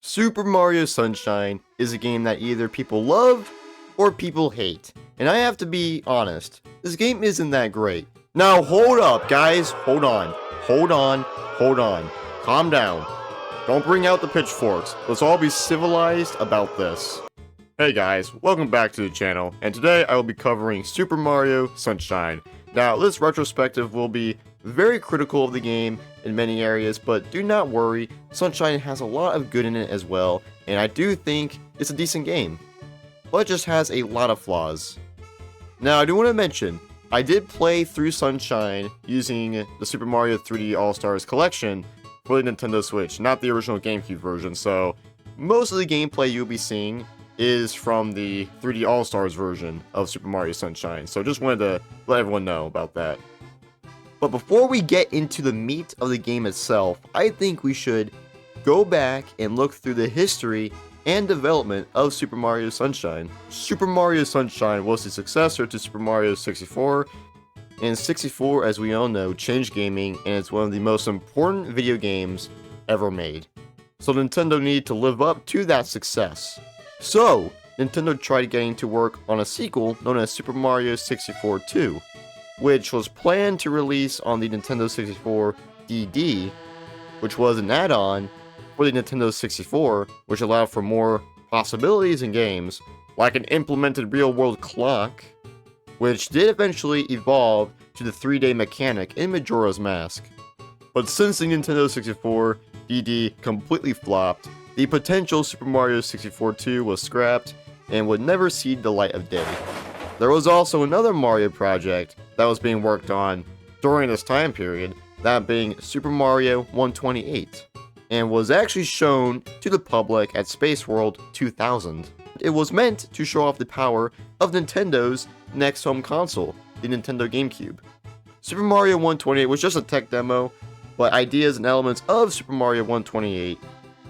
Super Mario Sunshine is a game that either people love or people hate. And I have to be honest, this game isn't that great. Now hold up, guys. Hold on. Calm down. Don't bring out the pitchforks. Let's all be civilized about this. Hey guys, welcome back to the channel, and today I will be covering Super Mario Sunshine. Now, this retrospective will be very critical of the game in many areas, but do not worry, Sunshine has a lot of good in it as well, and I do think it's a decent game, but it just has a lot of flaws. Now, I do want to mention, I did play through Sunshine using the Super Mario 3D All-Stars collection for the Nintendo Switch, not the original GameCube version, so most of the gameplay you'll be seeing is from the 3D All-Stars version of Super Mario Sunshine, so just wanted to let everyone know about that. But before we get into the meat of the game itself, I think we should go back and look through the history and development of Super Mario Sunshine. Super Mario Sunshine was the successor to Super Mario 64, and 64, as we all know, changed gaming, and it's one of the most important video games ever made. So Nintendo needed to live up to that success. So, Nintendo tried getting to work on a sequel known as Super Mario 64 2, which was planned to release on the Nintendo 64 DD, which was an add-on for the Nintendo 64, which allowed for more possibilities in games, like an implemented real-world clock, which did eventually evolve to the 3-day mechanic in Majora's Mask. But since the Nintendo 64 DD completely flopped, the potential Super Mario 64 2 was scrapped and would never see the light of day. There was also another Mario project that was being worked on during this time period, that being Super Mario 128, and was actually shown to the public at Space World 2000. It was meant to show off the power of Nintendo's next home console, the Nintendo GameCube. Super Mario 128 was just a tech demo, but ideas and elements of Super Mario 128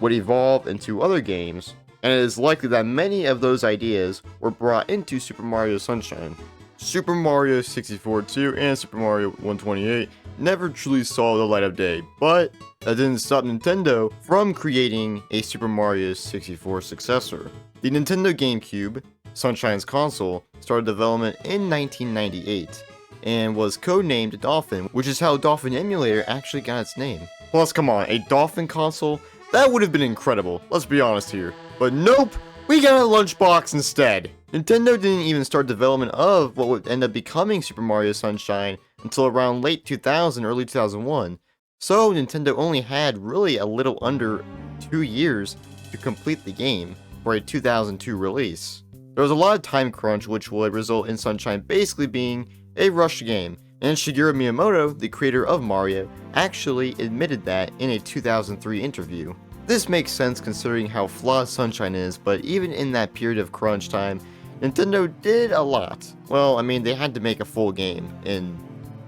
would evolve into other games, and it is likely that many of those ideas were brought into Super Mario Sunshine. Super Mario 64 2 and Super Mario 128 never truly saw the light of day, but that didn't stop Nintendo from creating a Super Mario 64 successor. The Nintendo GameCube, Sunshine's console, started development in 1998, and was codenamed Dolphin, which is how Dolphin Emulator actually got its name. Plus, come on, a Dolphin console? That would have been incredible, let's be honest here. But nope, we got a lunchbox instead. Nintendo didn't even start development of what would end up becoming Super Mario Sunshine until around late 2000, early 2001. So Nintendo only had really a little under 2 years to complete the game for a 2002 release. There was a lot of time crunch, which would result in Sunshine basically being a rushed game, and Shigeru Miyamoto, the creator of Mario, actually admitted that in a 2003 interview. This makes sense considering how flawed Sunshine is, but even in that period of crunch time, Nintendo did a lot. Well, I mean, they had to make a full game in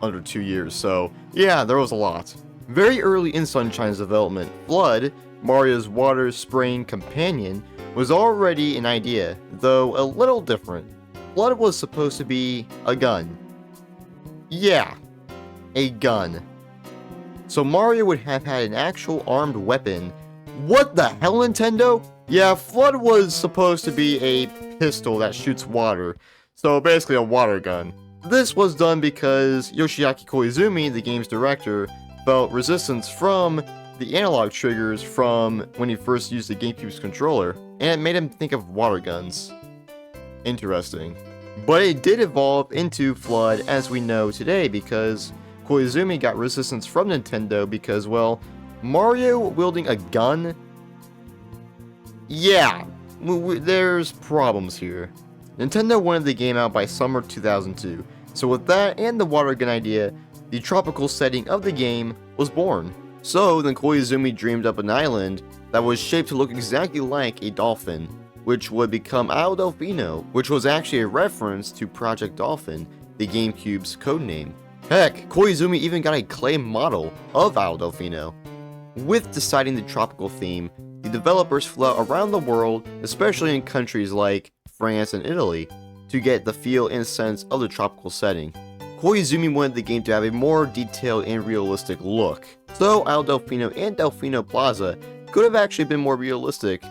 under 2 years, so yeah, there was a lot. Very early in Sunshine's development, Flood, Mario's water-spraying companion, was already an idea, though a little different. Flood was supposed to be a gun. Yeah, a gun. So Mario would have had an actual armed weapon. What the hell, Nintendo? Yeah, Flood was supposed to be a pistol that shoots water, so basically a water gun. This was done because Yoshiaki Koizumi, the game's director, felt resistance from the analog triggers from when he first used the GameCube's controller, and it made him think of water guns. Interesting. But it did evolve into Flood as we know today because Koizumi got resistance from Nintendo because, well, Mario wielding a gun? Yeah, there's problems here. Nintendo wanted the game out by summer 2002, so with that and the water gun idea, the tropical setting of the game was born. So then Koizumi dreamed up an island that was shaped to look exactly like a dolphin, which would become Isle Delfino, which was actually a reference to Project Dolphin, the GameCube's codename. Heck, Koizumi even got a clay model of Isle Delfino. With deciding the tropical theme, the developers flew around the world, especially in countries like France and Italy, to get the feel and sense of the tropical setting. Koizumi wanted the game to have a more detailed and realistic look, so Isle Delfino and Delfino Plaza could have actually been more realistic.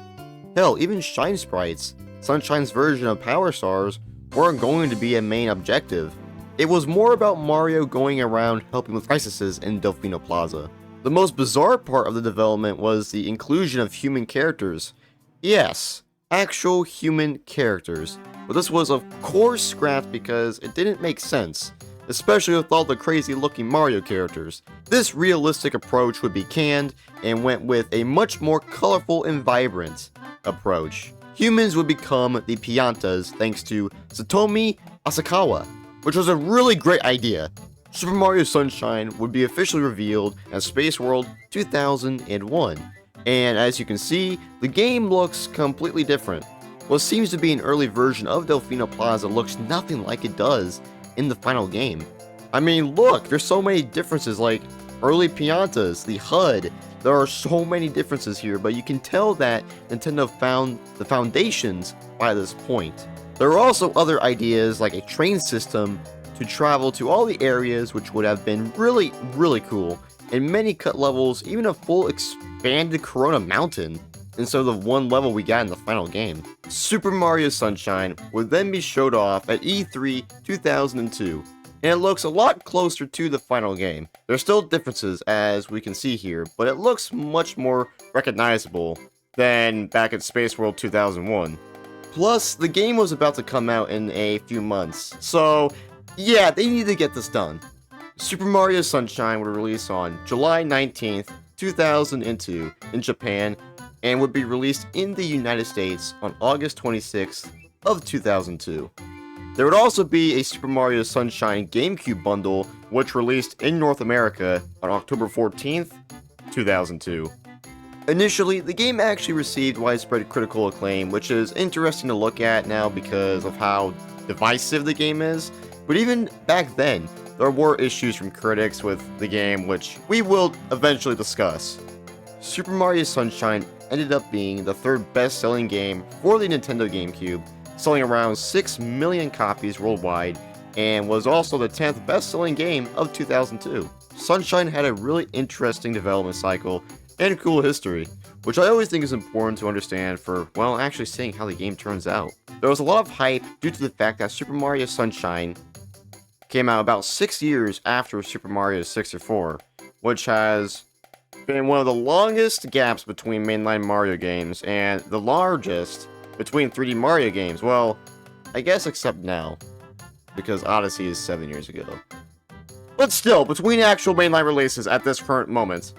Hell, even Shine Sprites, Sunshine's version of Power Stars, weren't going to be a main objective. It was more about Mario going around helping with crises in Delfino Plaza. The most bizarre part of the development was the inclusion of human characters. Yes, actual human characters. But this was of course scrapped because it didn't make sense, especially with all the crazy looking Mario characters. This realistic approach would be canned and went with a much more colorful and vibrant approach. Humans would become the Piantas thanks to Satomi Asakawa, which was a really great idea. Super Mario Sunshine would be officially revealed as Space World 2001, and as you can see, the game looks completely different. What seems to be an early version of Delfino Plaza looks nothing like it does in the final game. I mean, look, there's so many differences, like early Piantas, the HUD. There are so many differences here, but you can tell that Nintendo found the foundations by this point. There are also other ideas like a train system to travel to all the areas, which would have been really cool, and many cut levels, even a full expanded Corona Mountain instead of the one level we got in the final game. Super Mario Sunshine would then be showed off at E3 2002, and it looks a lot closer to the final game. There's still differences as we can see here, but it looks much more recognizable than back at Space World 2001. Plus, the game was about to come out in a few months, so yeah, they need to get this done. Super Mario Sunshine would release on July 19th, 2002 in Japan, and would be released in the United States on August 26th of 2002. There would also be a Super Mario Sunshine GameCube bundle, which released in North America on October 14th, 2002. Initially, the game actually received widespread critical acclaim, which is interesting to look at now because of how divisive the game is, but even back then, there were issues from critics with the game, which we will eventually discuss. Super Mario Sunshine ended up being the third best-selling game for the Nintendo GameCube, selling around 6 million copies worldwide, and was also the 10th best-selling game of 2002. Sunshine had a really interesting development cycle and cool history, which I always think is important to understand for, well, actually seeing how the game turns out. There was a lot of hype due to the fact that Super Mario Sunshine came out about 6 years after Super Mario 64, which has been one of the longest gaps between mainline Mario games, and the largest between 3D Mario games. Well, I guess except now, because Odyssey is 7 years ago. But still, between actual mainline releases at this current moment,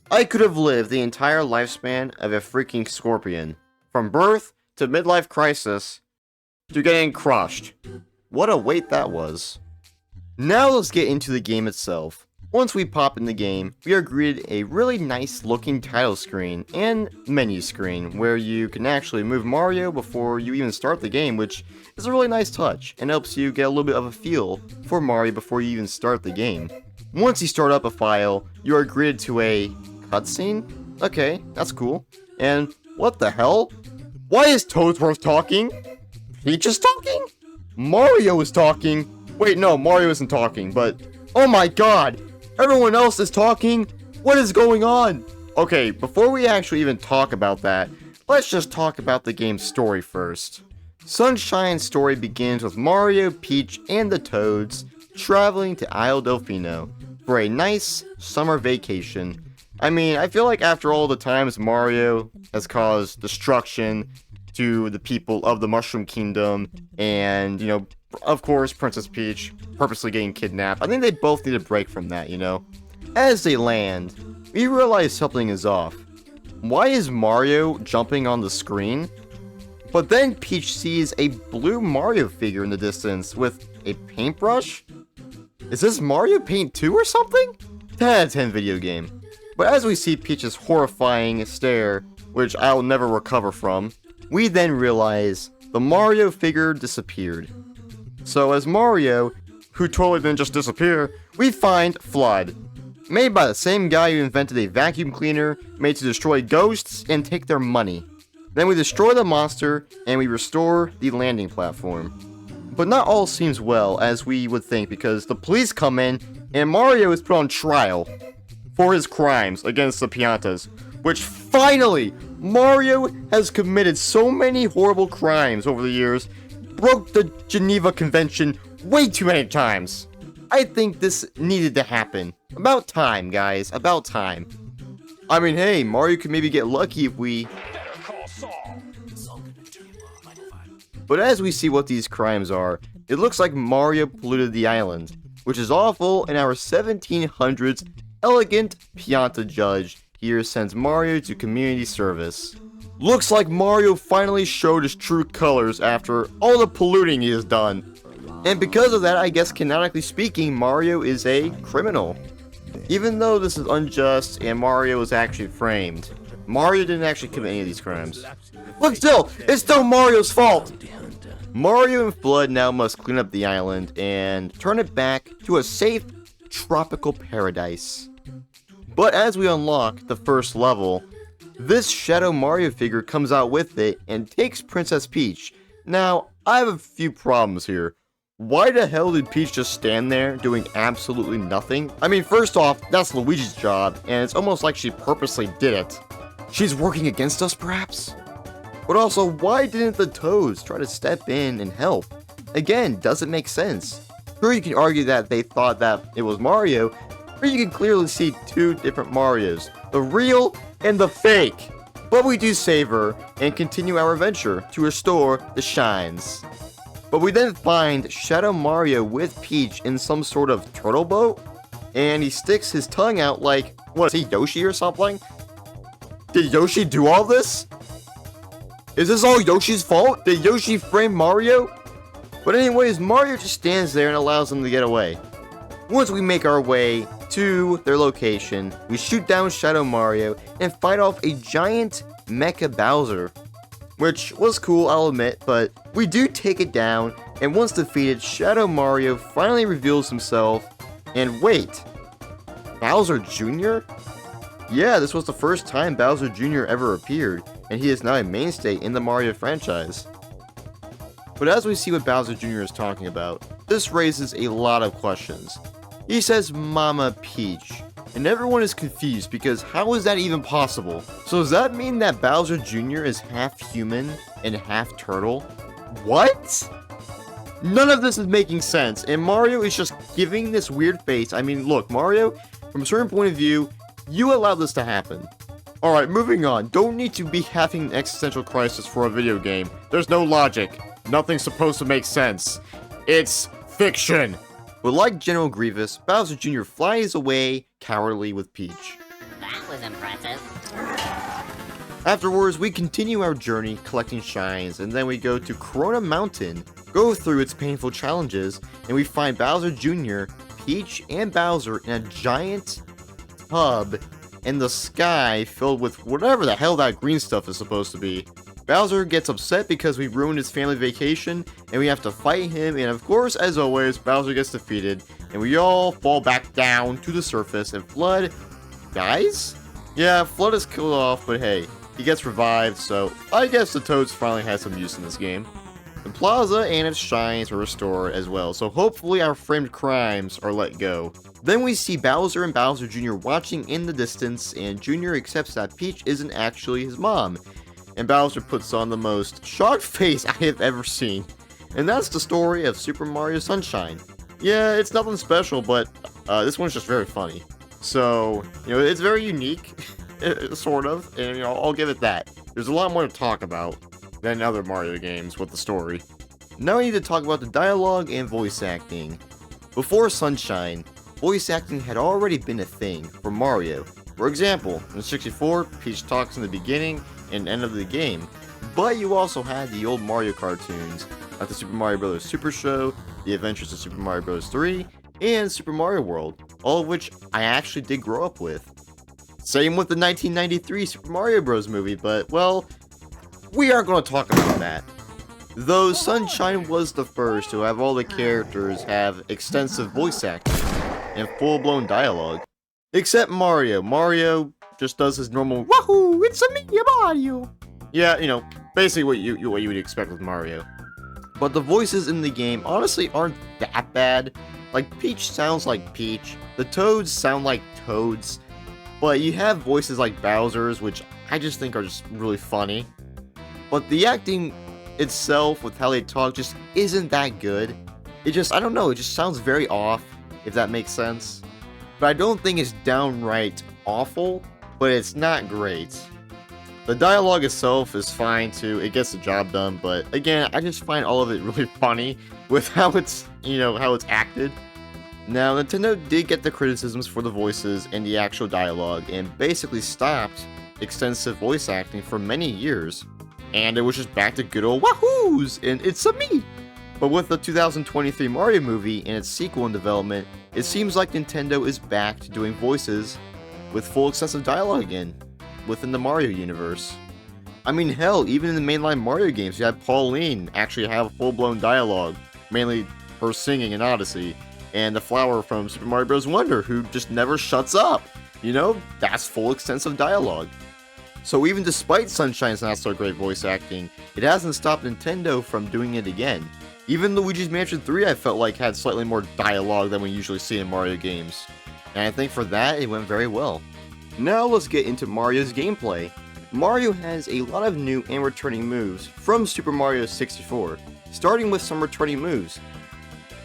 I could have lived the entire lifespan of a freaking Scorpion, from birth to midlife crisis to getting crushed. What a wait that was. Now let's get into the game itself. Once we pop in the game, we are greeted a really nice looking title screen and menu screen where you can actually move Mario before you even start the game, which is a really nice touch and helps you get a little bit of a feel for Mario before you even start the game. Once you start up a file, you are greeted to a cutscene? Okay, that's cool. And what the hell? Why is Toadsworth talking? Peach is talking? Mario is talking? Wait, no, Mario isn't talking, but oh my god! Everyone else is talking? What is going on? Okay, before we actually even talk about that, let's just talk about the game's story first. Sunshine's story begins with Mario, Peach, and the Toads traveling to Isle Delfino for a nice summer vacation. I mean, I feel like after all the times Mario has caused destruction to the people of the Mushroom Kingdom, and, you know, of course, Princess Peach purposely getting kidnapped, I think they both need a break from that, you know? As they land, we realize something is off. Why is Mario jumping on the screen? But then Peach sees a blue Mario figure in the distance with a paintbrush? Is this Mario Paint 2 or something? 10 out of 10 video game. But as we see Peach's horrifying stare, which I'll never recover from, we then realize the Mario figure disappeared. So as Mario, who totally didn't just disappear, we find Flood, made by the same guy who invented a vacuum cleaner made to destroy ghosts and take their money. Then we destroy the monster and we restore the landing platform. But not all seems well as we would think, because the police come in and Mario is put on trial for his crimes against the Piantas, which finally, Mario has committed so many horrible crimes over the years, broke the Geneva Convention way too many times. I think this needed to happen. About time, guys, about time. I mean, hey, Mario could maybe get lucky if we... But as we see what these crimes are, it looks like Mario polluted the island, which is awful, and our 1700s elegant Pianta judge here sends Mario to community service. Looks like Mario finally showed his true colors after all the polluting he has done. And because of that, I guess canonically speaking, Mario is a criminal. Even though this is unjust and Mario was actually framed, Mario didn't actually commit any of these crimes. But still, it's still Mario's fault! Mario and Flood now must clean up the island and turn it back to a safe, tropical paradise. But as we unlock the first level, this Shadow Mario figure comes out with it and takes Princess Peach. Now, I have a few problems here. Why the hell did Peach just stand there doing absolutely nothing? I mean, first off, that's Luigi's job, and it's almost like she purposely did it. She's working against us, perhaps? But also, why didn't the Toads try to step in and help? Again, doesn't make sense. Sure, you can argue that they thought that it was Mario, but you can clearly see two different Marios, the real and the fake. But we do save her and continue our adventure to restore the shines. But we then find Shadow Mario with Peach in some sort of turtle boat, and he sticks his tongue out like, what, is he Yoshi or something? Did Yoshi do all this? Is this all Yoshi's fault? Did Yoshi frame Mario? But anyways, Mario just stands there and allows them to get away. Once we make our way to their location, we shoot down Shadow Mario and fight off a giant Mecha Bowser. Which was cool, I'll admit, but we do take it down, and once defeated, Shadow Mario finally reveals himself, and wait, Bowser Jr.? Yeah, this was the first time Bowser Jr. ever appeared, and he is now a mainstay in the Mario franchise. But as we see what Bowser Jr. is talking about, this raises a lot of questions. He says Mama Peach, and everyone is confused because how is that even possible? So does that mean that Bowser Jr. is half human and half turtle? What? None of this is making sense, and Mario is just giving this weird face. I mean, look, Mario, from a certain point of view, you allowed this to happen. Alright, moving on. Don't need to be having an existential crisis for a video game. There's no logic. Nothing's supposed to make sense. It's fiction. But like General Grievous, Bowser Jr. flies away cowardly with Peach. That was impressive. Afterwards, we continue our journey collecting shines, and then we go to Corona Mountain, go through its painful challenges, and we find Bowser Jr., Peach, and Bowser in a giant tub in the sky filled with whatever the hell that green stuff is supposed to be. Bowser gets upset because we ruined his family vacation, and we have to fight him, and of course, as always, Bowser gets defeated, and we all fall back down to the surface, and Flood dies? Yeah, Flood is killed off, but hey, he gets revived, so I guess the Toads finally had some use in this game. The plaza and its shines are restored as well, so hopefully our framed crimes are let go. Then we see Bowser and Bowser Jr. watching in the distance, and Jr. accepts that Peach isn't actually his mom. And Bowser puts on the most shocked face I have ever seen. And that's the story of Super Mario Sunshine. Yeah, it's nothing special, but this one's just very funny. So, it's very unique, sort of, and I'll give it that. There's a lot more to talk about than other Mario games with the story. Now we need to talk about the dialogue and voice acting. Before Sunshine, voice acting had already been a thing for Mario. For example, in 64, Peach talks in the beginning and end of the game, but you also had the old Mario cartoons, like the Super Mario Bros. Super Show, The Adventures of Super Mario Bros. 3, and Super Mario World, all of which I actually did grow up with. Same with the 1993 Super Mario Bros. Movie, but, well, we aren't going to talk about that. Though Sunshine was the first to have all the characters have extensive voice acting and full-blown dialogue. Except Mario. Mario just does his normal, "Wahoo! It's a me, Mario!" Yeah, basically what you would expect with Mario. But the voices in the game honestly aren't that bad. Like, Peach sounds like Peach, the Toads sound like Toads, But you have voices like Bowser's, which I just think are just really funny. But the acting itself, with how they talk, just isn't that good. I don't know, it just sounds very off, if that makes sense. But I don't think it's downright awful, but it's not great. The dialogue itself is fine too, it gets the job done, but again, I just find all of it really funny with how it's, how it's acted. Now, Nintendo did get the criticisms for the voices and the actual dialogue, and basically stopped extensive voice acting for many years. And it was just back to good old wahoos, and it's a me! But with the 2023 Mario movie and its sequel in development, it seems like Nintendo is back to doing voices with full extensive dialogue again, within the Mario universe. I mean, hell, even in the mainline Mario games, you had Pauline actually have full-blown dialogue, mainly her singing in Odyssey, and the flower from Super Mario Bros. Wonder, who just never shuts up. That's full extensive dialogue. So even despite Sunshine's not so great voice acting, it hasn't stopped Nintendo from doing it again. Even Luigi's Mansion 3 I felt like had slightly more dialogue than we usually see in Mario games. And I think for that, it went very well. Now let's get into Mario's gameplay. Mario has a lot of new and returning moves from Super Mario 64, starting with some returning moves.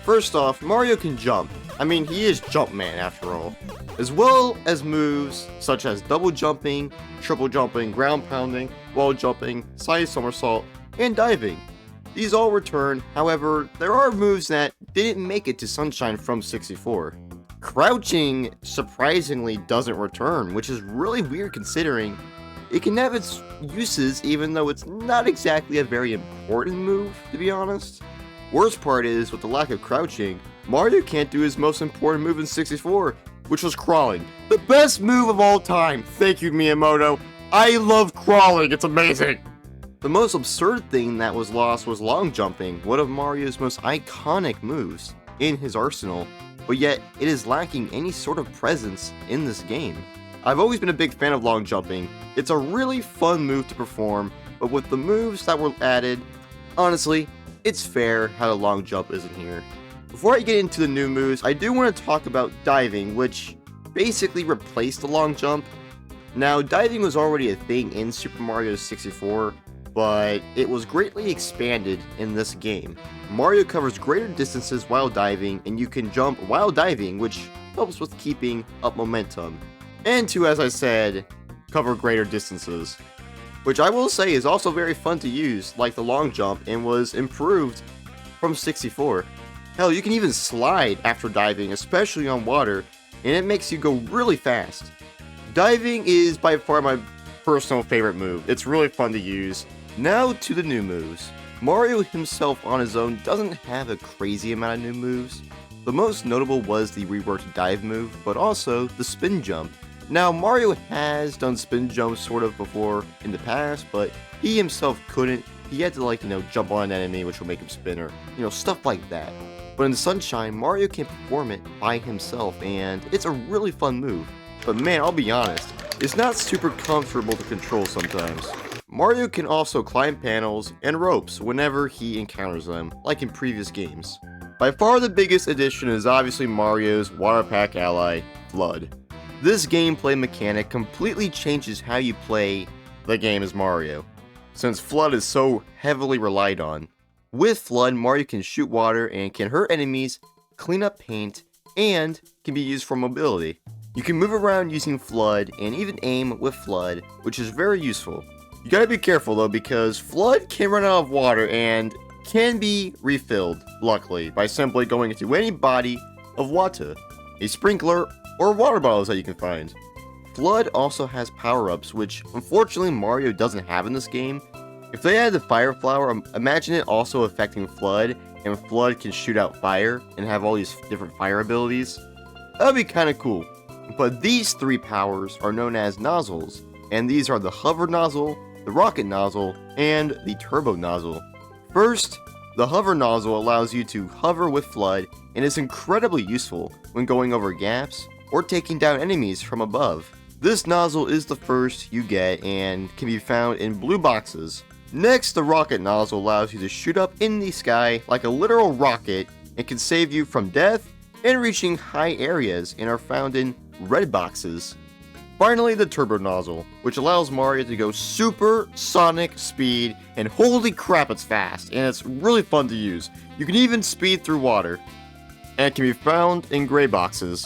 First off, Mario can jump. I mean, he is Jumpman after all. As well as moves such as double jumping, triple jumping, ground pounding, wall jumping, side somersault, and diving. These all return, however, there are moves that didn't make it to Sunshine from 64. Crouching surprisingly doesn't return, which is really weird considering it can have its uses even though it's not exactly a very important move, to be honest. Worst part is, with the lack of crouching, Mario can't do his most important move in 64, which was crawling. The best move of all time! Thank you, Miyamoto. I love crawling, it's amazing! The most absurd thing that was lost was long jumping, one of Mario's most iconic moves in his arsenal, but yet it is lacking any sort of presence in this game. I've always been a big fan of long jumping. It's a really fun move to perform, but with the moves that were added, honestly, it's fair how the long jump isn't here. Before I get into the new moves, I do want to talk about diving, which basically replaced the long jump. Now, diving was already a thing in Super Mario 64, but it was greatly expanded in this game. Mario covers greater distances while diving, and you can jump while diving, which helps with keeping up momentum. And to, as I said, cover greater distances, which I will say is also very fun to use, like the long jump, and was improved from 64. Hell, you can even slide after diving, especially on water, and it makes you go really fast. Diving is by far my personal favorite move. It's really fun to use. Now to the new moves. Mario himself on his own doesn't have a crazy amount of new moves. The most notable was the reworked dive move, but also the spin jump. Now, Mario has done spin jumps sort of before in the past, but he himself couldn't. He had to jump on an enemy, which will make him spin, or stuff like that. But in Sunshine, Mario can perform it by himself, and it's a really fun move. But man, I'll be honest, it's not super comfortable to control sometimes. Mario can also climb panels and ropes whenever he encounters them, like in previous games. By far the biggest addition is obviously Mario's Water Pack ally, Flood. This gameplay mechanic completely changes how you play the game as Mario, since Flood is so heavily relied on. With Flood, Mario can shoot water and can hurt enemies, clean up paint, and can be used for mobility. You can move around using Flood and even aim with Flood, which is very useful. You gotta be careful though, because Flood can run out of water and can be refilled, luckily, by simply going into any body of water, a sprinkler, or water bottles that you can find. Flood also has power-ups, which unfortunately Mario doesn't have in this game. If they added the Fire Flower, imagine it also affecting Flood, and Flood can shoot out fire and have all these different fire abilities. That would be kinda cool. But these three powers are known as nozzles, and these are the Hover Nozzle, the Rocket Nozzle, and the Turbo Nozzle. First, the Hover Nozzle allows you to hover with Flood and is incredibly useful when going over gaps or taking down enemies from above. This nozzle is the first you get and can be found in blue boxes. Next, the Rocket Nozzle allows you to shoot up in the sky like a literal rocket and can save you from death and reaching high areas and are found in red boxes. finally, the turbo nozzle, which allows Mario to go super sonic speed, and holy crap, it's fast, and it's really fun to use. You can even speed through water, and it can be found in gray boxes.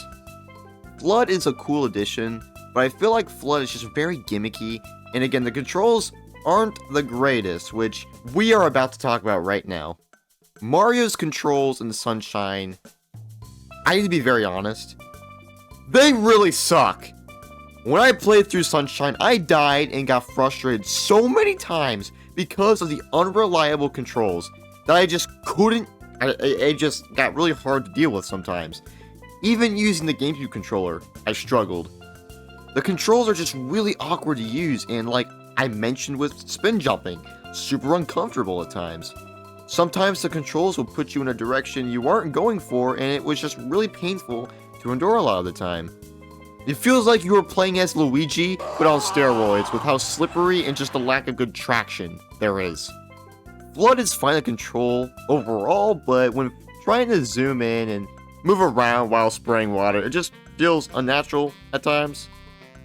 Flood is a cool addition, but I feel like Flood is just very gimmicky, and again, the controls aren't the greatest, which we are about to talk about right now. Mario's controls in Sunshine, I need to be very honest, they really suck. When I played through Sunshine, I died and got frustrated so many times because of the unreliable controls that I just couldn't, it just got really hard to deal with sometimes. Even using the GameCube controller, I struggled. The controls are just really awkward to use, and like I mentioned with spin jumping, super uncomfortable at times. Sometimes the controls will put you in a direction you weren't going for, and it was just really painful to endure a lot of the time. It feels like you were playing as Luigi, but on steroids, with how slippery and just the lack of good traction there is. Flood is fine to control overall, but when trying to zoom in and move around while spraying water, it just feels unnatural at times.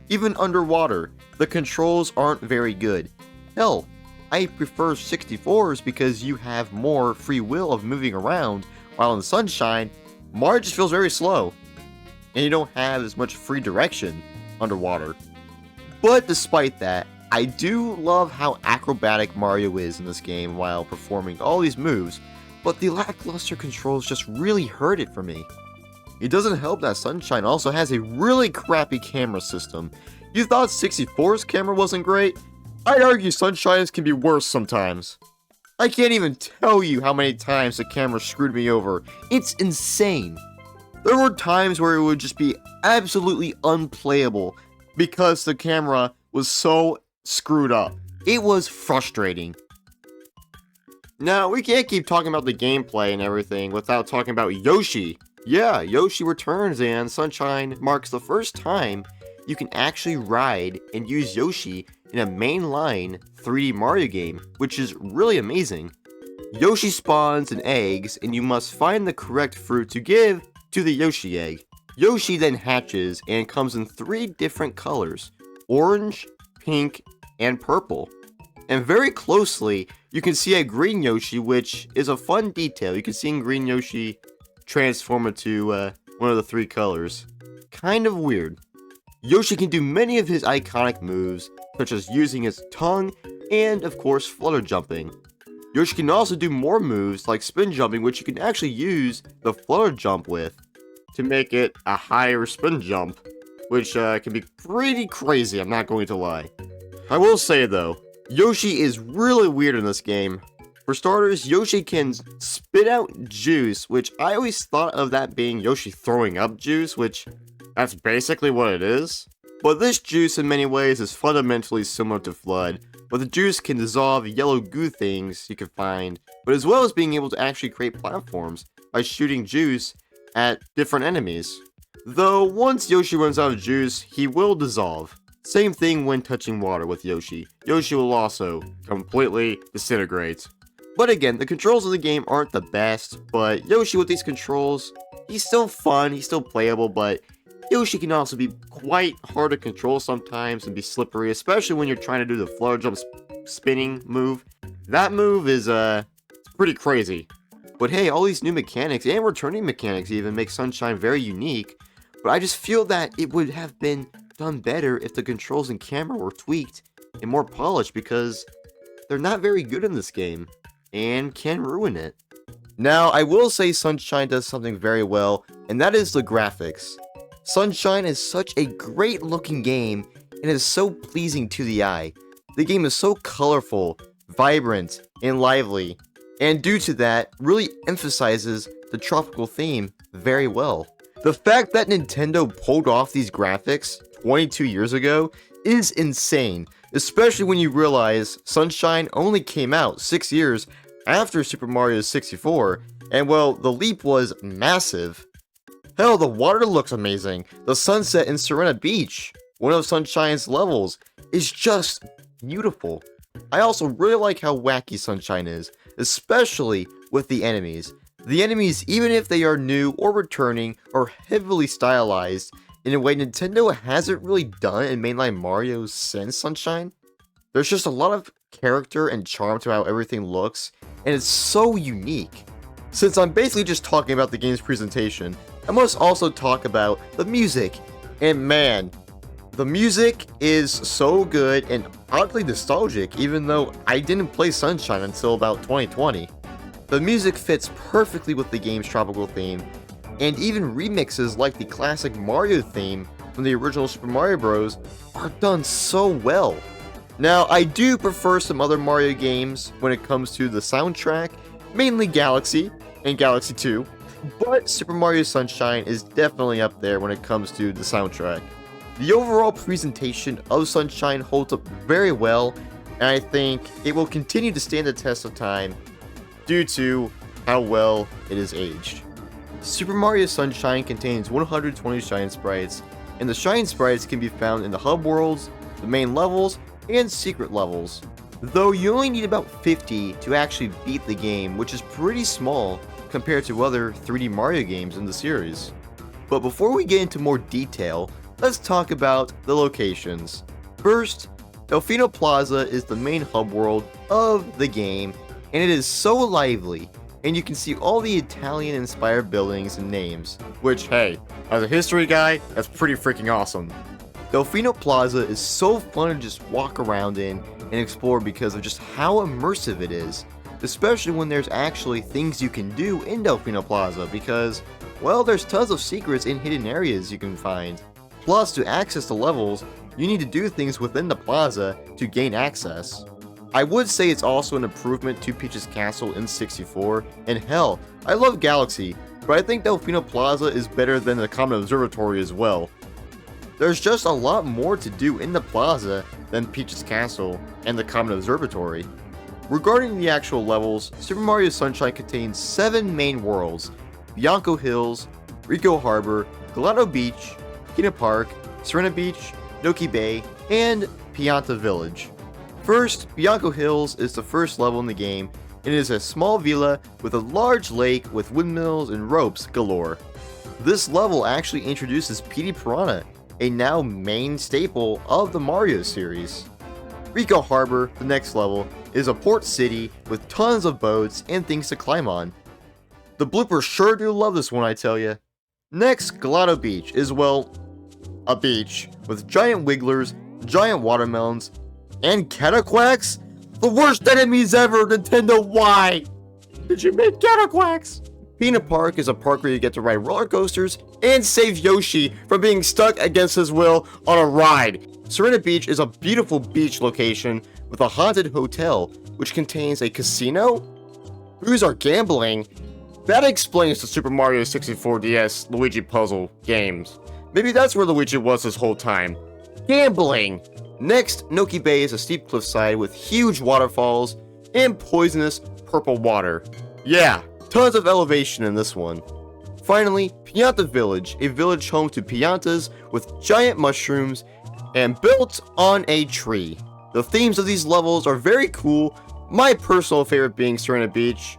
Even underwater, the controls aren't very good. Hell, I prefer 64s because you have more free will of moving around, while in Sunshine, Mario just feels very slow, and you don't have as much free direction underwater. But despite that, I do love how acrobatic Mario is in this game while performing all these moves, but the lackluster controls just really hurt it for me. It doesn't help that Sunshine also has a really crappy camera system. You thought 64's camera wasn't great? I'd argue Sunshine's can be worse sometimes. I can't even tell you how many times the camera screwed me over. It's insane. There were times where it would just be absolutely unplayable because the camera was so screwed up. It was frustrating. Now, we can't keep talking about the gameplay and everything without talking about Yoshi. Yeah, Yoshi returns, and Sunshine marks the first time you can actually ride and use Yoshi in a mainline 3D Mario game, which is really amazing. Yoshi spawns in eggs, and you must find the correct fruit to give to the Yoshi egg. Yoshi then hatches and comes in 3 different colors: orange, pink, and purple. And very closely, you can see a green Yoshi, which is a fun detail. You can see green Yoshi transform into one of the 3 colors. Kind of weird. Yoshi can do many of his iconic moves, such as using his tongue and, of course, flutter jumping. Yoshi can also do more moves like spin jumping, which you can actually use the flutter jump with to make it a higher spin jump, which can be pretty crazy, I'm not going to lie. I will say though, Yoshi is really weird in this game. For starters, Yoshi can spit out juice, which I always thought of that being Yoshi throwing up juice, which that's basically what it is. But this juice in many ways is fundamentally similar to Flood, but the juice can dissolve yellow goo things you can find, but as well as being able to actually create platforms by shooting juice at different enemies. Though once Yoshi runs out of juice, he will dissolve. Same thing when touching water with Yoshi. Yoshi will also completely disintegrate. But again, the controls of the game aren't the best, but Yoshi with these controls, he's still fun, he's still playable, but Yoshi can also be quite hard to control sometimes and be slippery, especially when you're trying to do the flutter jump spinning move. That move is pretty crazy. But hey, all these new mechanics and returning mechanics even make Sunshine very unique, but I just feel that it would have been done better if the controls and camera were tweaked and more polished, because they're not very good in this game and can ruin it. Now, I will say Sunshine does something very well, and that is the graphics. Sunshine is such a great looking game and is so pleasing to the eye. The game is so colorful, vibrant, and lively, and due to that, really emphasizes the tropical theme very well. The fact that Nintendo pulled off these graphics 22 years ago is insane, especially when you realize Sunshine only came out 6 years after Super Mario 64, and well, the leap was massive. Hell, the water looks amazing. The sunset in Serena Beach, one of Sunshine's levels, is just beautiful. I also really like how wacky Sunshine is, especially with the enemies. The enemies, even if they are new or returning, are heavily stylized in a way Nintendo hasn't really done in mainline Mario since Sunshine. There's just a lot of character and charm to how everything looks, and it's so unique. Since I'm basically just talking about the game's presentation, I must also talk about the music. And man, the music is so good and oddly nostalgic, even though I didn't play Sunshine until about 2020. The music fits perfectly with the game's tropical theme, and even remixes like the classic Mario theme from the original Super Mario Bros. Are done so well. Now, I do prefer some other Mario games when it comes to the soundtrack, mainly Galaxy and Galaxy 2, but Super Mario Sunshine is definitely up there when it comes to the soundtrack. The overall presentation of Sunshine holds up very well, and I think it will continue to stand the test of time due to how well it is aged. Super Mario Sunshine contains 120 Shine Sprites, and the Shine Sprites can be found in the hub worlds, the main levels, and secret levels. Though you only need about 50 to actually beat the game, which is pretty small compared to other 3D Mario games in the series. But before we get into more detail, let's talk about the locations. First, Delfino Plaza is the main hub world of the game, and it is so lively, and you can see all the Italian-inspired buildings and names, which, hey, as a history guy, that's pretty freaking awesome. Delfino Plaza is so fun to just walk around in and explore because of just how immersive it is, especially when there's actually things you can do in Delfino Plaza because, well, there's tons of secrets and hidden areas you can find. Plus, to access the levels, you need to do things within the plaza to gain access. I would say it's also an improvement to Peach's Castle in 64, and hell, I love Galaxy, but I think Delfino Plaza is better than the Common Observatory as well. There's just a lot more to do in the plaza than Peach's Castle and the Common Observatory. Regarding the actual levels, Super Mario Sunshine contains 7 main worlds: Bianco Hills, Rico Harbor, Gelato Beach, Kina Park, Serena Beach, Noki Bay, and Pianta Village. First, Bianco Hills is the first level in the game, and it is a small villa with a large lake with windmills and ropes galore. This level actually introduces Petey Piranha, a now main staple of the Mario series. Rico Harbor, the next level, is a port city with tons of boats and things to climb on. The bloopers sure do love this one, I tell ya. Next, Gelato Beach is, well, a beach with giant wigglers, giant watermelons, and cataquacks? The worst enemies ever, Nintendo, why? Did you make cataquacks? Peanut Park is a park where you get to ride roller coasters and save Yoshi from being stuck against his will on a ride. Serena Beach is a beautiful beach location with a haunted hotel, which contains a casino? Who's are gambling? That explains the Super Mario 64 DS Luigi puzzle games. Maybe that's where Luigi was this whole time. Gambling! Next, Noki Bay is a steep cliffside with huge waterfalls and poisonous purple water. Yeah, tons of elevation in this one. Finally, Pianta Village, a village home to piantas with giant mushrooms and built on a tree. The themes of these levels are very cool, my personal favorite being Serena Beach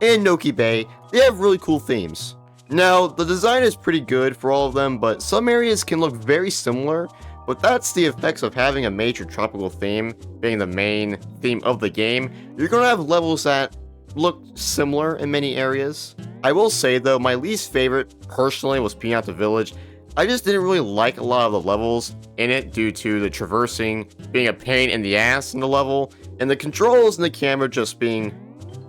and Noki Bay. They have really cool themes. Now, the design is pretty good for all of them, but some areas can look very similar, but that's the effects of having a major tropical theme being the main theme of the game. You're going to have levels that look similar in many areas. I will say though, my least favorite personally was Pianta Village. I just didn't really like a lot of the levels in it due to the traversing being a pain in the ass in the level, and the controls and the camera just being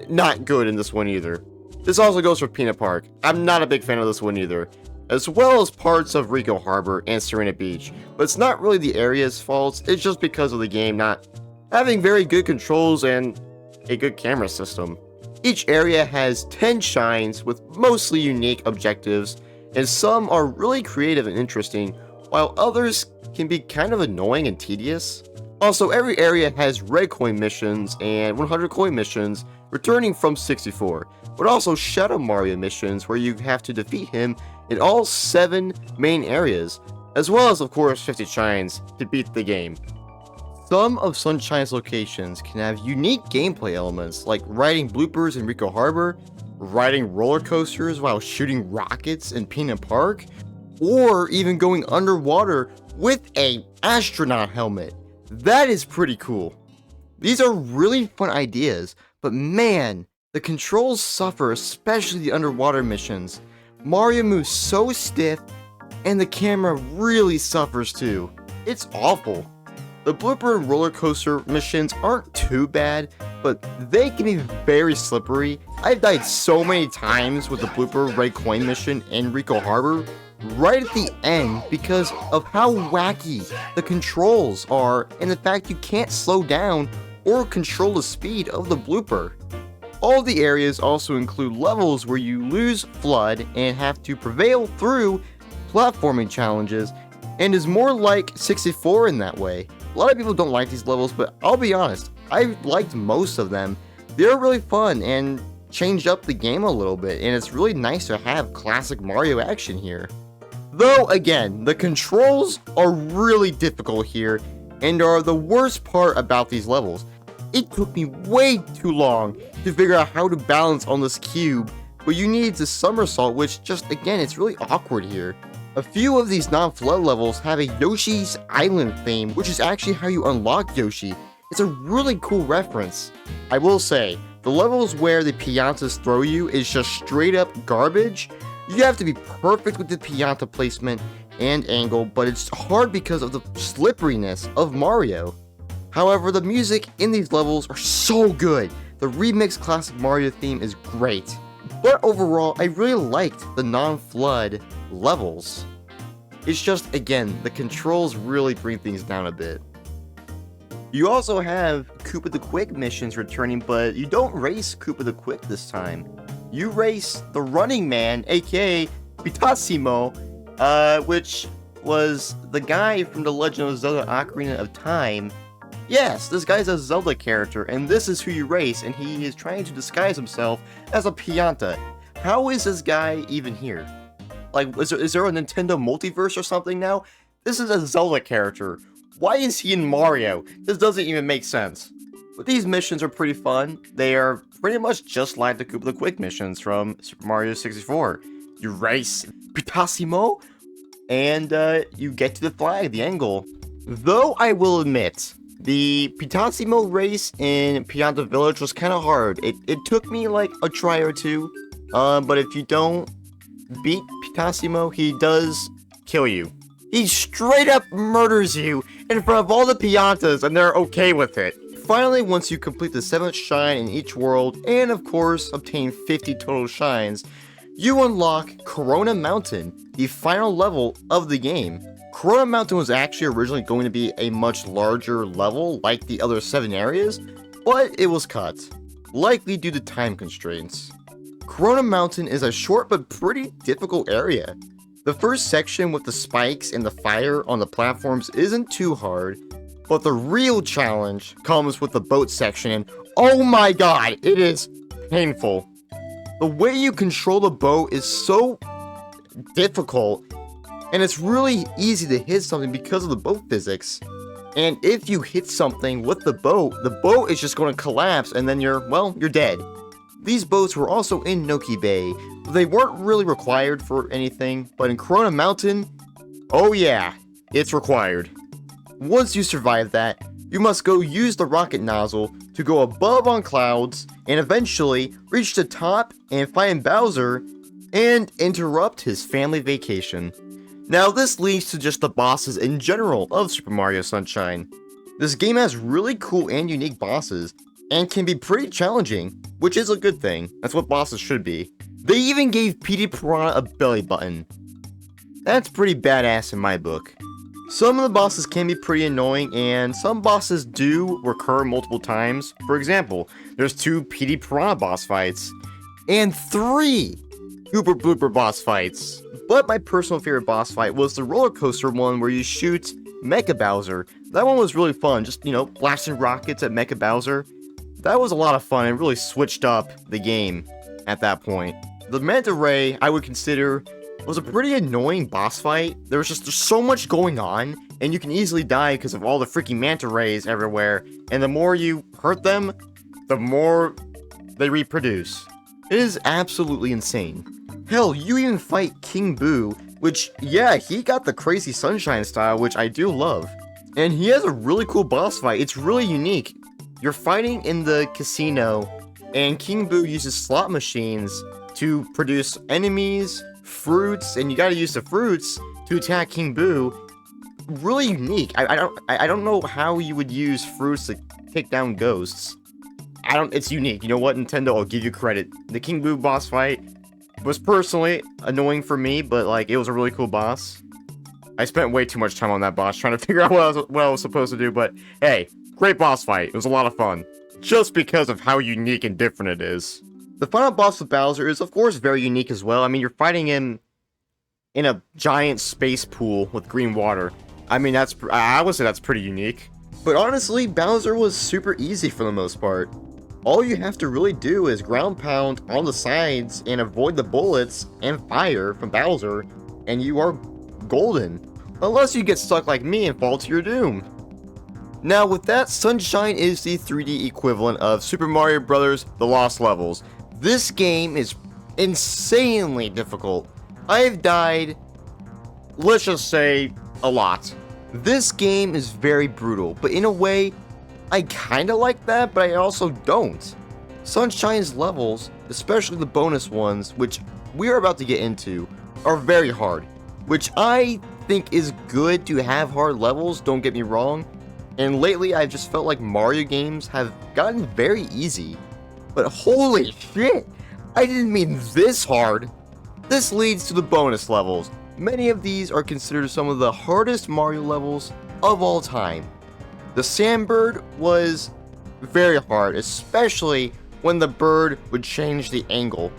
not good in this one either. This also goes for Peanut Park. I'm not a big fan of this one either, as well as parts of Rico Harbor and Serena Beach, but it's not really the area's fault, it's just because of the game not having very good controls and a good camera system. Each area has 10 shines with mostly unique objectives, and some are really creative and interesting, while others can be kind of annoying and tedious. Also, every area has red coin missions and 100 coin missions returning from 64, but also Shadow Mario missions where you have to defeat him in all 7 main areas, as well as of course 50 shines to beat the game. Some of Sunshine's locations can have unique gameplay elements like riding bloopers in Rico Harbor, riding roller coasters while shooting rockets in Peanut Park, or even going underwater with a astronaut helmet. That is pretty cool. These are really fun ideas, but man, the controls suffer, especially the underwater missions. Mario moves so stiff, and the camera really suffers too. It's awful. The blooper and roller coaster missions aren't too bad, but they can be very slippery. I've died so many times with the blooper red coin mission in Rico Harbor right at the end because of how wacky the controls are and the fact you can't slow down or control the speed of the blooper. All the areas also include levels where you lose FLUDD and have to prevail through platforming challenges, and is more like 64 in that way. A lot of people don't like these levels, but I'll be honest, I liked most of them. They're really fun and changed up the game a little bit, and it's really nice to have classic Mario action here. Though again, the controls are really difficult here and are the worst part about these levels. It took me way too long to figure out how to balance on this cube, but you need to somersault, which just again, it's really awkward here. A few of these non-FLUDD levels have a Yoshi's Island theme, which is actually how you unlock Yoshi. It's a really cool reference. I will say, the levels where the piñatas throw you is just straight up garbage. You have to be perfect with the piñata placement and angle, but it's hard because of the slipperiness of Mario. However, the music in these levels are so good. The remixed classic Mario theme is great. But overall, I really liked the non-FLUDD levels. It's just, again, the controls really bring things down a bit. You also have Koopa the Quick missions returning, but you don't race Koopa the Quick this time. You race the Running Man, aka Pitasimo, which was the guy from The Legend of Zelda Ocarina of Time. Yes, this guy's a Zelda character, and this is who you race, and he is trying to disguise himself as a piñata. How is this guy even here? Like, is there a Nintendo multiverse or something now? This is a Zelda character. Why is he in Mario? This doesn't even make sense. But these missions are pretty fun. They are pretty much just like the Koopa the Quick missions from Super Mario 64. You race Pitasimo, and you get to the flag, the angle. Though I will admit, the Pitasimo race in Pianta Village was kind of hard. It took me like a try or two, but if you don't beat Pitasimo, he does kill you. He straight up murders you in front of all the Piantas, and they're okay with it. Finally, once you complete the 7th shine in each world, and of course obtain 50 total shines, you unlock Corona Mountain, the final level of the game. Corona Mountain was actually originally going to be a much larger level like the other 7 areas, but it was cut, likely due to time constraints. Corona Mountain is a short but pretty difficult area. The first section with the spikes and the fire on the platforms isn't too hard, but the real challenge comes with the boat section, and oh my god, it is painful. The way you control the boat is so difficult, and it's really easy to hit something because of the boat physics. And if you hit something with the boat is just going to collapse, and then you're dead. These boats were also in Noki Bay. They weren't really required for anything, but in Corona Mountain, oh yeah, it's required. Once you survive that, you must go use the rocket nozzle to go above on clouds and eventually reach the top and find Bowser and interrupt his family vacation. Now this leads to just the bosses in general of Super Mario Sunshine. This game has really cool and unique bosses and can be pretty challenging, which is a good thing. That's what bosses should be. They even gave Petey Piranha a belly button. That's pretty badass in my book. Some of the bosses can be pretty annoying, and some bosses do recur multiple times. For example, there's 2 Petey Piranha boss fights, and 3 Koopa Blooper boss fights. But my personal favorite boss fight was the roller coaster one where you shoot Mecha Bowser. That one was really fun, just, blasting rockets at Mecha Bowser. That was a lot of fun and really switched up the game at that point. The Manta Ray, I would consider, was a pretty annoying boss fight. There's so much going on, and you can easily die because of all the freaking Manta Rays everywhere, and the more you hurt them, the more they reproduce. It is absolutely insane. Hell, you even fight King Boo which, yeah, he got the crazy sunshine style, which I do love. And he has a really cool boss fight. It's really unique. You're fighting in the casino, and King Boo uses slot machines to produce enemies, fruits, and you gotta use the fruits to attack King Boo. Really unique. I don't know how you would use fruits to take down ghosts. It's unique. You know what, Nintendo, I'll give you credit. The King Boo boss fight was personally annoying for me, but like, it was a really cool boss. I spent way too much time on that boss trying to figure out what I was supposed to do, but hey, great boss fight. It was a lot of fun. Just because of how unique and different it is. The final boss with Bowser is, of course, very unique as well. I mean, you're fighting him in a giant space pool with green water. I mean, I would say that's pretty unique. But honestly, Bowser was super easy for the most part. All you have to really do is ground pound on the sides and avoid the bullets and fire from Bowser, and you are golden. Unless you get stuck like me and fall to your doom. Now with that, Sunshine is the 3D equivalent of Super Mario Bros. The Lost Levels. This game is insanely difficult. I've died, let's just say, a lot. This game is very brutal, but in a way, I kinda like that, but I also don't. Sunshine's levels, especially the bonus ones, which we are about to get into, are very hard. Which I think is good to have hard levels, don't get me wrong. And lately, I've just felt like Mario games have gotten very easy. But holy shit, I didn't mean this hard. This leads to the bonus levels. Many of these are considered some of the hardest Mario levels of all time. The Sandbird was very hard, especially when the bird would change the angle.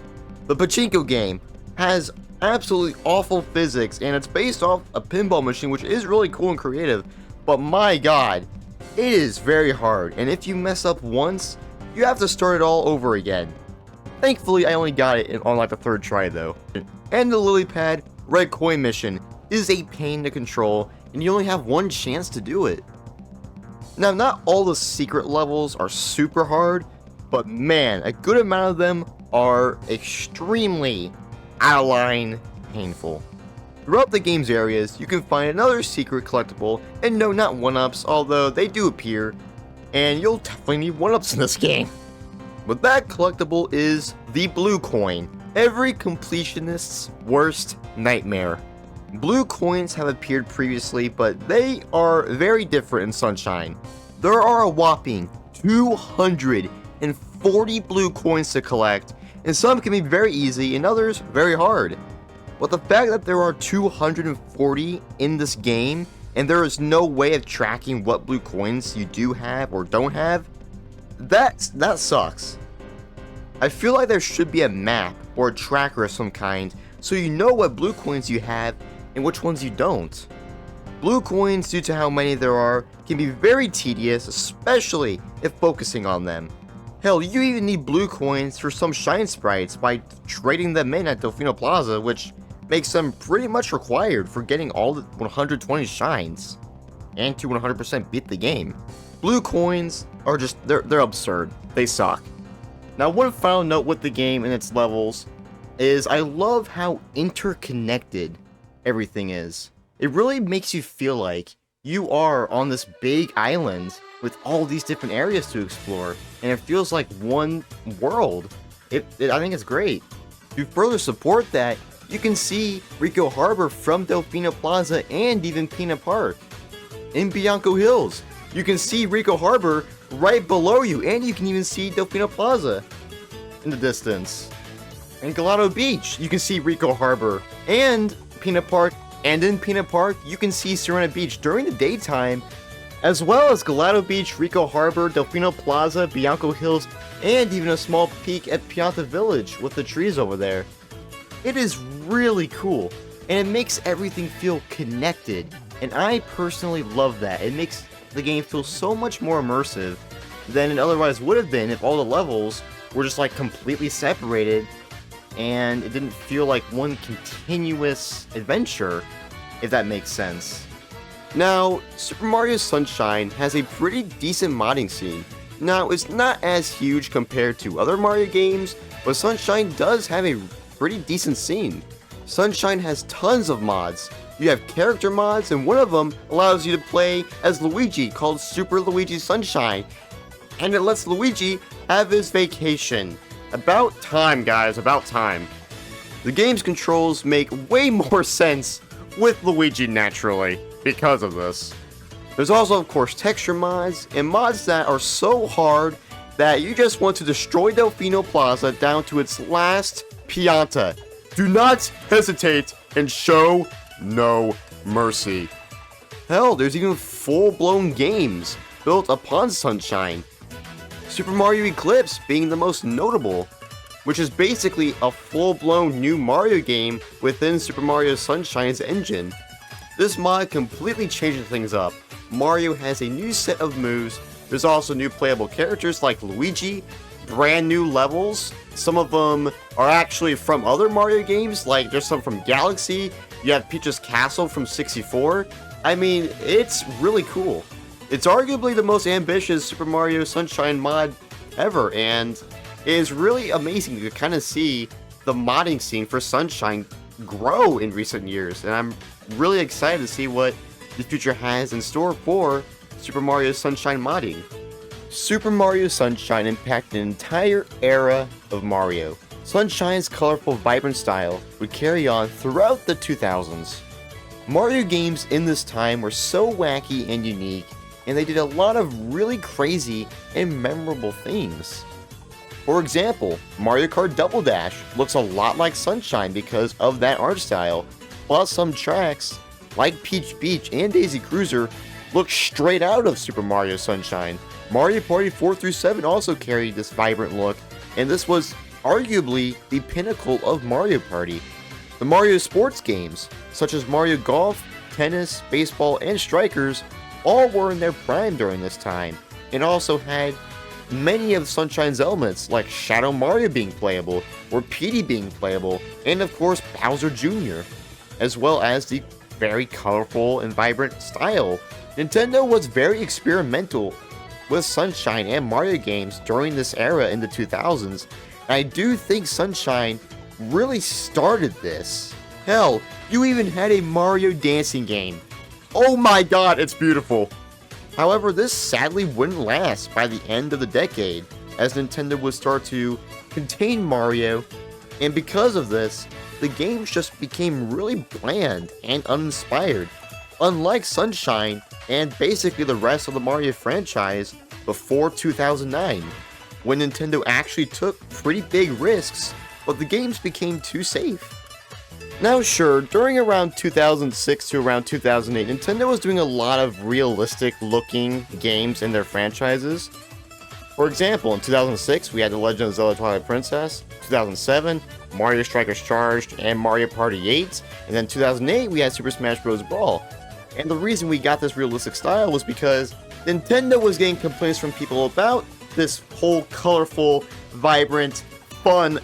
The Pachinko game has absolutely awful physics, and it's based off a pinball machine, which is really cool and creative. But my god, it is very hard, and if you mess up once, you have to start it all over again. Thankfully, I only got it on like the third try though. And the Lily Pad Red Coin mission is a pain to control, and you only have one chance to do it. Now, not all the secret levels are super hard, but man, a good amount of them are extremely out of line painful. Throughout the game's areas, you can find another secret collectible, and no, not 1-ups, although they do appear, and you'll definitely need 1-ups in this game. But that collectible is the blue coin, every completionist's worst nightmare. Blue coins have appeared previously, but they are very different in Sunshine. There are a whopping 240 blue coins to collect, and some can be very easy and others very hard. But the fact that there are 240 in this game, and there is no way of tracking what blue coins you do have or don't have, that sucks. I feel like there should be a map or a tracker of some kind, so you know what blue coins you have and which ones you don't. Blue coins, due to how many there are, can be very tedious, especially if focusing on them. Hell, you even need blue coins for some shine sprites by trading them in at Delfino Plaza, which makes them pretty much required for getting all the 120 shines, and to 100% beat the game. Blue coins are just, they're absurd. They suck. Now, one final note with the game and its levels is I love how interconnected everything is. It really makes you feel like you are on this big island with all these different areas to explore, and it feels like one world. I think it's great. To further support that, you can see Rico Harbor from Delfino Plaza and even Peanut Park. In Bianco Hills, you can see Rico Harbor right below you, and you can even see Delfino Plaza in the distance. In Gelato Beach, you can see Rico Harbor and Peanut Park, and in Peanut Park, you can see Serena Beach during the daytime, as well as Gelato Beach, Rico Harbor, Delfino Plaza, Bianco Hills, and even a small peek at Pianta Village with the trees over there. It is really cool, and it makes everything feel connected, and I personally love that. It makes the game feel so much more immersive than it otherwise would have been if all the levels were just like completely separated and it didn't feel like one continuous adventure, if that makes sense. Now, Super Mario Sunshine has a pretty decent modding scene. Now, it's not as huge compared to other Mario games, but Sunshine does have a pretty decent scene. Sunshine has tons of mods. You have character mods, and one of them allows you to play as Luigi called Super Luigi Sunshine. And it lets Luigi have his vacation. About time, guys, about time. The game's controls make way more sense with Luigi naturally because of this. There's also, of course, texture mods, and mods that are so hard that you just want to destroy Delfino Plaza down to its last pianta. Do not hesitate and show no mercy. Hell, there's even full-blown games built upon Sunshine. Super Mario Eclipse being the most notable, which is basically a full-blown new Mario game within Super Mario Sunshine's engine. This mod completely changes things up. Mario has a new set of moves. There's also new playable characters like Luigi, brand new levels. Some of them are actually from other Mario games, like there's some from Galaxy. You have Peach's Castle from 64. I mean, it's really cool. It's arguably the most ambitious Super Mario Sunshine mod ever, and it is really amazing to kind of see the modding scene for Sunshine grow in recent years, and I'm really excited to see what the future has in store for Super Mario Sunshine modding. Super Mario Sunshine impacted an entire era of Mario. Sunshine's colorful, vibrant style would carry on throughout the 2000s. Mario games in this time were so wacky and unique, and they did a lot of really crazy and memorable things. For example, Mario Kart Double Dash looks a lot like Sunshine because of that art style, plus some tracks, like Peach Beach and Daisy Cruiser, look straight out of Super Mario Sunshine. Mario Party 4 through 7 also carried this vibrant look, and this was arguably the pinnacle of Mario Party. The Mario sports games, such as Mario Golf, Tennis, Baseball, and Strikers, all were in their prime during this time, and also had many of Sunshine's elements, like Shadow Mario being playable, or Petey being playable, and of course Bowser Jr., as well as the very colorful and vibrant style. Nintendo was very experimental with Sunshine and Mario games during this era in the 2000s, and I do think Sunshine really started this. Hell, you even had a Mario dancing game. Oh my god, it's beautiful! However, this sadly wouldn't last by the end of the decade, as Nintendo would start to contain Mario, and because of this, the games just became really bland and uninspired, unlike Sunshine and basically the rest of the Mario franchise before 2009, when Nintendo actually took pretty big risks, but the games became too safe. Now sure, during around 2006 to around 2008, Nintendo was doing a lot of realistic looking games in their franchises. For example, in 2006 we had The Legend of Zelda Twilight Princess, 2007 Mario Strikers Charged and Mario Party 8, and then 2008 we had Super Smash Bros. Brawl. And the reason we got this realistic style was because Nintendo was getting complaints from people about this whole colorful, vibrant, fun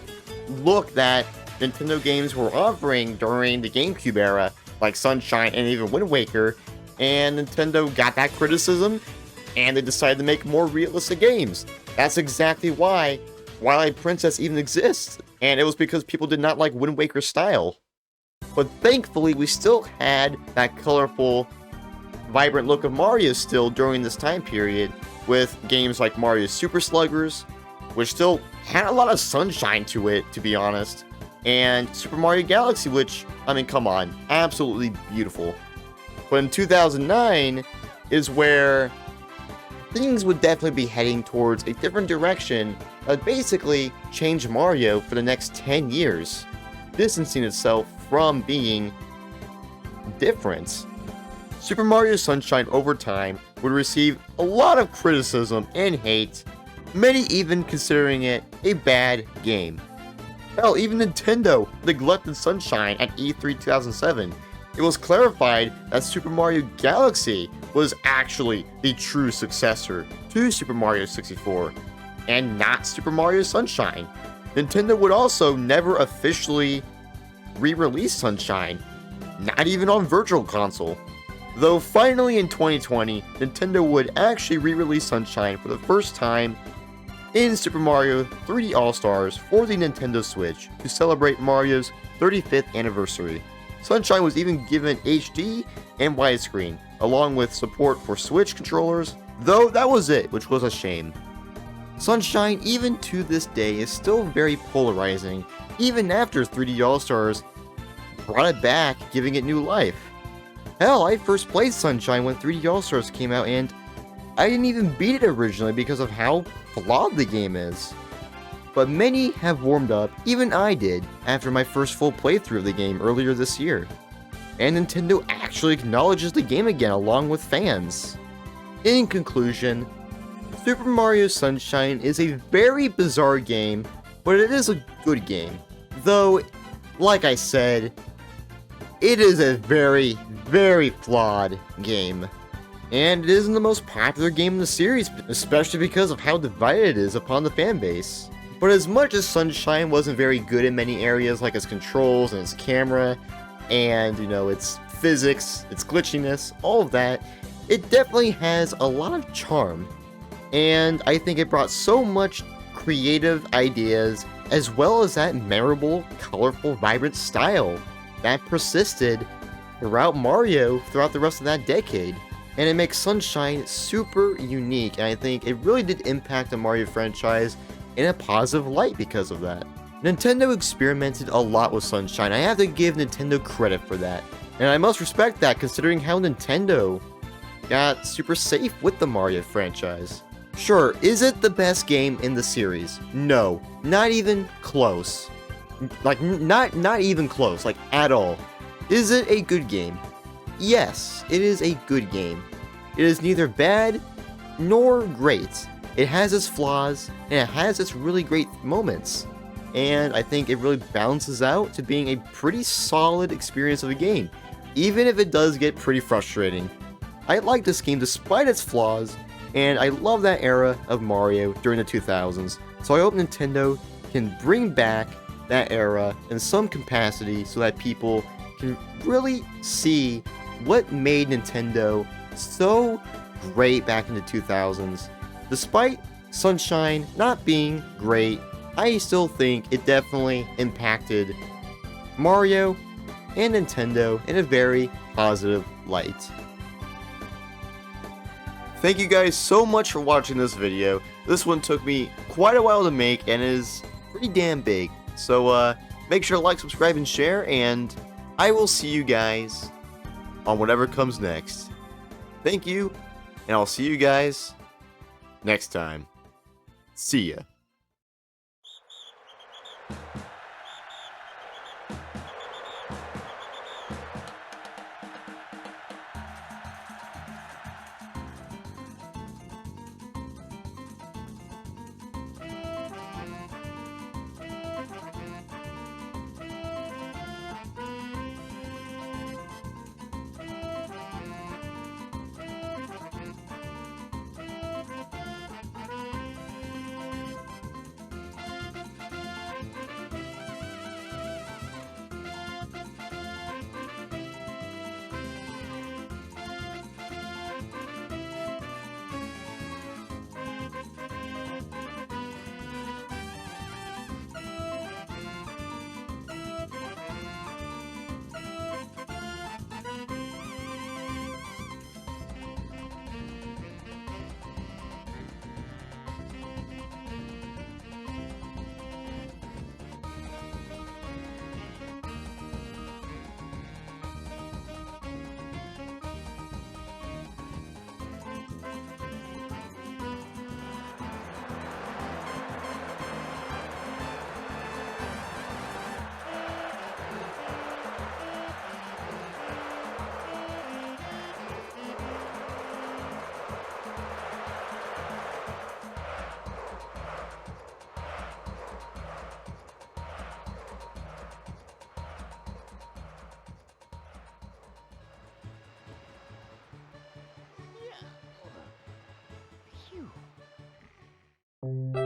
look that Nintendo games were offering during the GameCube era, like Sunshine and even Wind Waker, and Nintendo got that criticism, and they decided to make more realistic games. That's exactly why Twilight Princess even exists, and it was because people did not like Wind Waker's style. But thankfully, we still had that colorful, vibrant look of Mario still during this time period, with games like Mario Super Sluggers, which still had a lot of sunshine to it, to be honest, and Super Mario Galaxy, which, I mean, come on, absolutely beautiful. But in 2009 is where things would definitely be heading towards a different direction that basically changed Mario for the next 10 years, distancing itself from being different. Super Mario Sunshine over time would receive a lot of criticism and hate, many even considering it a bad game. Hell, even Nintendo neglected Sunshine at E3 2007. It was clarified that Super Mario Galaxy was actually the true successor to Super Mario 64, and not Super Mario Sunshine. Nintendo would also never officially re-release Sunshine, not even on Virtual Console. Though finally in 2020, Nintendo would actually re-release Sunshine for the first time in Super Mario 3D All-Stars for the Nintendo Switch to celebrate Mario's 35th anniversary. Sunshine was even given HD and widescreen, along with support for Switch controllers, though that was it, which was a shame. Sunshine, even to this day, is still very polarizing, even after 3D All-Stars brought it back, giving it new life. Hell, I first played Sunshine when 3D All-Stars came out, and I didn't even beat it originally because of how flawed the game is. But many have warmed up, even I did, after my first full playthrough of the game earlier this year. And Nintendo actually acknowledges the game again along with fans. In conclusion, Super Mario Sunshine is a very bizarre game, but it is a good game. Though, like I said, it is a very, very flawed game. And it isn't the most popular game in the series, especially because of how divided it is upon the fanbase. But as much as Sunshine wasn't very good in many areas, like its controls and its camera, and, its physics, its glitchiness, all of that, it definitely has a lot of charm. And I think it brought so much creative ideas, as well as that memorable, colorful, vibrant style that persisted throughout Mario throughout the rest of that decade. And it makes Sunshine super unique, and I think it really did impact the Mario franchise in a positive light because of that. Nintendo experimented a lot with Sunshine. I have to give Nintendo credit for that, and I must respect that considering how Nintendo got super safe with the Mario franchise. Sure, is it the best game in the series? No, not even close. Like, not even close, like, at all. Is it a good game? Yes, it is a good game. It is neither bad nor great. It has its flaws, and it has its really great moments. And I think it really balances out to being a pretty solid experience of a game, even if it does get pretty frustrating. I like this game despite its flaws, and I love that era of Mario during the 2000s, so I hope Nintendo can bring back that era in some capacity so that people can really see what made Nintendo so great back in the 2000s. Despite Sunshine not being great, I still think it definitely impacted Mario and Nintendo in a very positive light. Thank you guys so much for watching this video. This one took me quite a while to make and is pretty damn big. So make sure to like, subscribe, and share, and I will see you guys on whatever comes next. Thank you, and I'll see you guys next time. See ya. Phew.